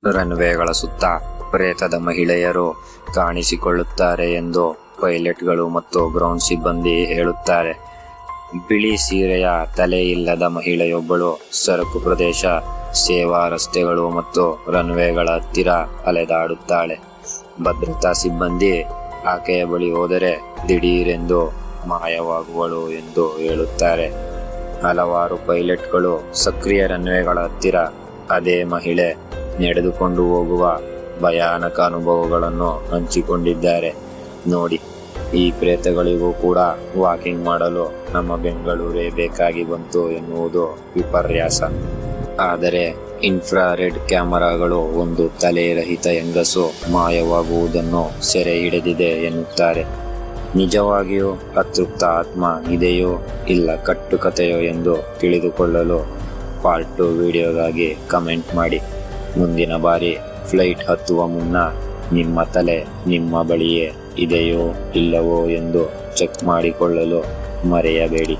ರನ್ವೇಗಳ ಸುತ್ತ ಪ್ರೇತದ ಮಹಿಳೆಯರು ಕಾಣಿಸಿಕೊಳ್ಳುತ್ತಾರೆ ಎಂದು ಪೈಲಟ್ಗಳು ಮತ್ತು ಗ್ರೌಂಡ್ ಸಿಬ್ಬಂದಿ ಹೇಳುತ್ತಾರೆ. ಬಿಳಿ ಸೀರೆಯ ತಲೆ ಇಲ್ಲದ ಮಹಿಳೆಯೊಬ್ಬಳು ಸರಕು ಪ್ರದೇಶ, ಸೇವಾ ರಸ್ತೆಗಳು ಮತ್ತು ರನ್ವೇಗಳ ಹತ್ತಿರ ಅಲೆದಾಡುತ್ತಾಳೆ. ಭದ್ರತಾ ಸಿಬ್ಬಂದಿ ಆಕೆಯ ಬಳಿ ಹೋದರೆ ದಿಢೀರೆಂದು ಮಾಯವಾಗುವಳು ಎಂದು ಹೇಳುತ್ತಾರೆ. ಹಲವಾರು ಪೈಲಟ್ಗಳು ಸಕ್ರಿಯ ರನ್ವೇಗಳ ಹತ್ತಿರ ಅದೇ ಮಹಿಳೆ ನಡೆದುಕೊಂಡು ಹೋಗುವ ಭಯಾನಕ ಅನುಭವಗಳನ್ನು ಹಂಚಿಕೊಂಡಿದ್ದಾರೆ. ನೋಡಿ, ಈ ಪ್ರೇತಗಳಿಗೂ ಕೂಡ ವಾಕಿಂಗ್ ಮಾಡಲು ನಮ್ಮ ಬೆಂಗಳೂರೇ ಬೇಕಾಗಿ ಬಂತು ಎನ್ನುವುದು ವಿಪರ್ಯಾಸ. ಆದರೆ ಇನ್ಫ್ರಾರೆಡ್ ಕ್ಯಾಮೆರಾಗಳು ಒಂದು ತಲೆರಹಿತ ಹೆಂಗಸು ಮಾಯವಾಗುವುದನ್ನು ಸೆರೆ ಹಿಡಿದಿದೆ ಎನ್ನುತ್ತಾರೆ. ನಿಜವಾಗಿಯೂ ಅತೃಪ್ತ ಆತ್ಮ ಇದೆಯೋ ಇಲ್ಲ ಕಟ್ಟುಕತೆಯೋ ಎಂದು ತಿಳಿದುಕೊಳ್ಳಲು ಪಾರ್ಟ್ 2 ವಿಡಿಯೋಗಾಗಿ ಕಮೆಂಟ್ ಮಾಡಿ. ಮುಂದಿನ ಬಾರಿ ಫ್ಲೈಟ್ ಹತ್ತುವ ಮುನ್ನ ನಿಮ್ಮ ತಲೆ ನಿಮ್ಮ ಬಳಿಯೇ ಇದೆಯೋ ಇಲ್ಲವೋ ಎಂದು ಚೆಕ್ ಮಾಡಿಕೊಳ್ಳಲು ಮರೆಯಬೇಡಿ.